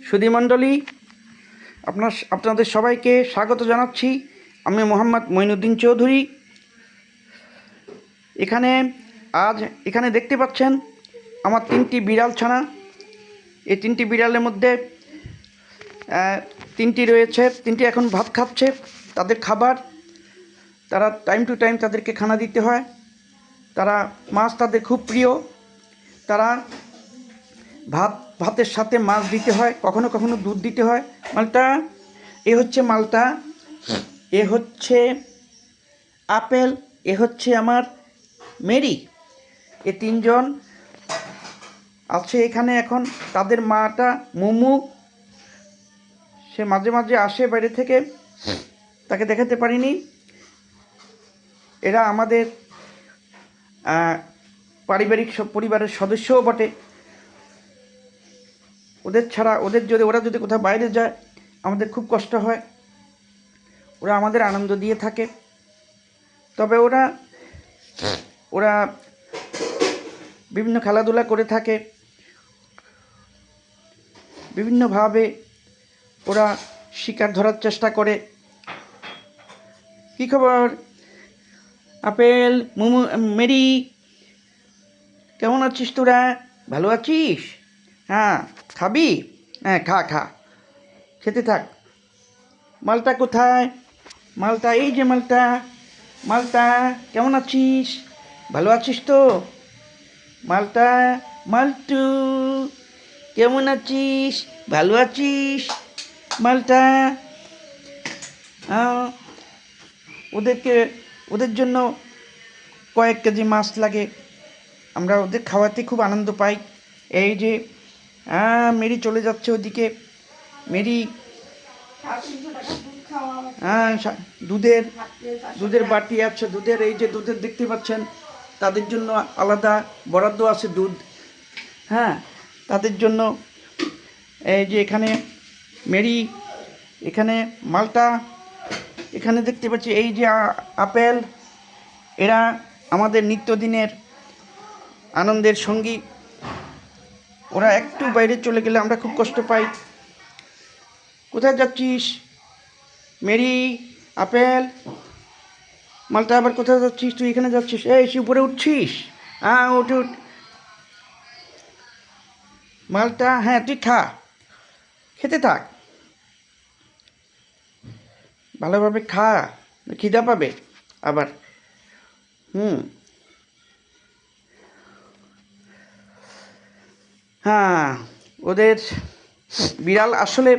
সুধীমণ্ডলী, আপনাদের সবাইকে স্বাগত জানাচ্ছি। আমি মোহাম্মদ মঈনুদ্দিন চৌধুরী। এখানে দেখতে পাচ্ছেন আমার 3টি বিড়াল ছানা। এই 3টি বিড়ালের মধ্যে 3টি রয়েছে, 3টি এখন ভাত খাচ্ছে। তাদের খাবার, তারা টাইম টু টাইম তাদেরকে খানা দিতে হয়। মাছ তাদের খুব প্রিয়। তারা ভাতের সাথে মাছ দিতে হয়, কখনো কখনো দুধ দিতে হয়। মালটা, এ হচ্ছে মালটা, এ হচ্ছে আপেল, এ হচ্ছে আমার মেরি। এ 3জন আছে এখানে এখন। তাদের মাটা মুমু, সে মাঝে মাঝে আসে বাইরে থেকে, তাকে দেখাতে পারিনি। এরা আমাদের পারিবারিক পরিবারের সদস্যও বটে। ওরা যদি কোথাও বাইরে যায় আমাদের খুব কষ্ট হয়। ওরা আমাদের আনন্দ দিয়ে থাকে। তবে ওরা বিভিন্ন খেলাধুলা করে থাকে, বিভিন্নভাবে ওরা শিকার ধরার চেষ্টা করে। কী খবর আপেল, মুমু, মেরি? কেমন আছিস তোরা? ভালো আছিস? হ্যাঁ, খাবি? হ্যাঁ, খা, খেতে থাক। মালটা কোথায়? মালটা, এই যে মালটা, কেমন আছিস? ভালো আছিস তো? মালটা, মালটু, কেমন আছিস? ভালো আছিস? মালটা, ওদের জন্য কয়েক কেজি মাছ লাগে। আমরা ওদের খাওয়াতে খুব আনন্দ পাই। এই যে মেরি চলে যাচ্ছে ওদিকে। মেরি, দুধের বাটি আছে, এই যে দুধের দেখতে পাচ্ছেন, তাদের জন্য আলাদা বরাদ্দ আছে দুধ। হ্যাঁ, তাদের জন্য। এই যে এখানে মেরি, এখানে মালটা, এখানে দেখতে পাচ্ছি এই যে আপেল। এরা আমাদের নিত্যদিনের আনন্দের সঙ্গী। ওরা একটু বাইরে চলে গেলে আমরা খুব কষ্ট পাই। কোথায় যাচ্ছিস মেরি, আপেল, মালটা? আবার কোথায় যাচ্ছিস তুই? এখানে যাচ্ছিস? এই উপরে উঠছিস? উঠ। মালটা, হ্যাঁ, তুই খেতে থাক, ভালোভাবে খা, খিদা পাবে আবার। হ্যাঁ, ওদের বিড়াল আসলে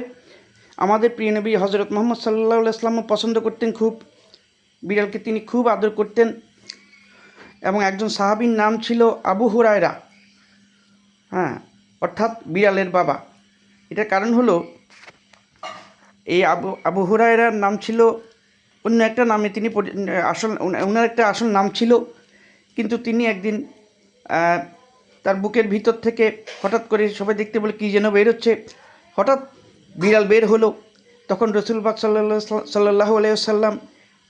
আমাদের প্রিয় নবী হজরত মুহাম্মদ সাল্লাল্লাহু আলাইহি ওয়াসাল্লামও পছন্দ করতেন খুব। বিড়ালকে তিনি খুব আদর করতেন। এবং একজন সাহাবীর নাম ছিল আবু হুরায়রা। হ্যাঁ, অর্থাৎ বিড়ালের বাবা। এটার কারণ হলো, এই আবু হুরায়রার নাম ছিল অন্য একটা নামে, তিনি ওনার একটা আসল নাম ছিল। কিন্তু তিনি একদিন তার বুকের ভিতর থেকে হঠাৎ করে সবাই দেখতে বলে কী যেন বের হচ্ছে, হঠাৎ বিড়াল বের হলো। তখন রসুল পাক সাল্লাল্লাহু আলাইহি ওয়াসাল্লাম,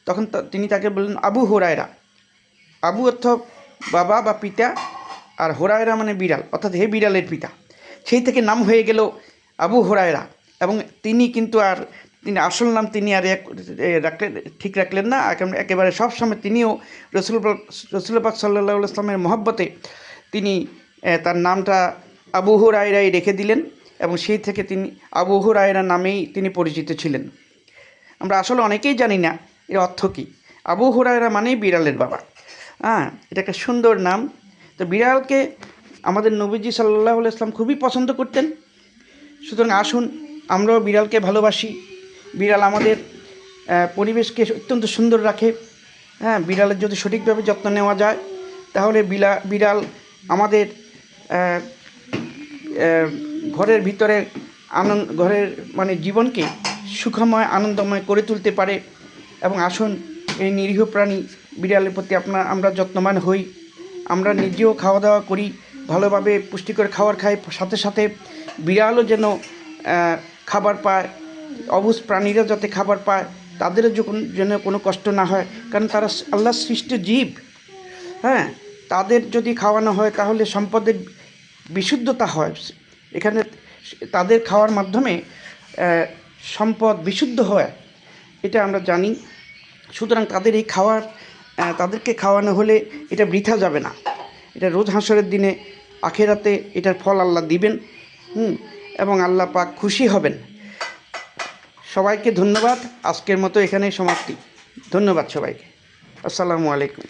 তখন তিনি তাকে বললেন আবু হুরায়রা। আবু অর্থ বাবা বা পিতা, আর হুরায়রা মানে বিড়াল, অর্থাৎ হে বিড়ালের পিতা। সেই থেকে নাম হয়ে গেল আবু হুরায়রা। এবং তিনি আসল নাম তিনি আর ঠিক রাখলেন না, একেবারে সবসময় তিনিও রসুল পাক সাল্লাল্লাহু আলাইহি ওয়াসাল্লামের মহব্বতে তিনি তার নামটা আবু হুরায়রাই রেখে দিলেন। এবং সেই থেকে তিনি আবু হুরায়রা নামেই তিনি পরিচিত ছিলেন। আমরা আসলে অনেকেই জানি না এর অর্থ কী। আবু হুরায়রা মানেই বিড়ালের বাবা। এটা একটা সুন্দর নাম। তো বিড়ালকে আমাদের নবীজি সাল্লাল্লাহু আলাইহি ওয়াসাল্লাম খুবই পছন্দ করতেন। সুতরাং আসুন আমরাও বিড়ালকে ভালোবাসি। বিড়াল আমাদের পরিবেশকে অত্যন্ত সুন্দর রাখে। বিড়ালের যদি সঠিকভাবে যত্ন নেওয়া যায় তাহলে বিড়াল আমাদের ঘরের ভিতরে ঘরের জীবনকে সুখময়, আনন্দময় করে তুলতে পারে। এবং আসুন এই নিরীহ প্রাণী বিড়ালের প্রতি আমরা যত্নবান হই। আমরা নিজেও খাওয়া দাওয়া করি, ভালোভাবে পুষ্টিকর খাবার খাই, সাথে সাথে বিড়ালও যেন খাবার পায়, অবুঝ প্রাণীরা যাতে খাবার পায়, তাদেরও যেন কোনো কষ্ট না হয়। কারণ তারা আল্লাহর সৃষ্ট জীব। তাদের যদি খাওয়ানো হয় তাহলে সম্পদের বিশুদ্ধতা হয়। এখানে তাদের খাওয়ার মাধ্যমে সম্পদ বিশুদ্ধ হয়, এটা আমরা জানি। সুতরাং তাদের এই খাওয়ার তাদেরকে খাওয়ানো হলে এটা বৃথা যাবে না। এটা রোজ হাসরের দিনে আখেরাতে এটার ফল আল্লাহ দিবেন, এবং আল্লাহ পাক খুশি হবেন। সবাইকে ধন্যবাদ। আজকের মতো এখানেই সমাপ্তি। ধন্যবাদ সবাইকে। আসসালামু আলাইকুম।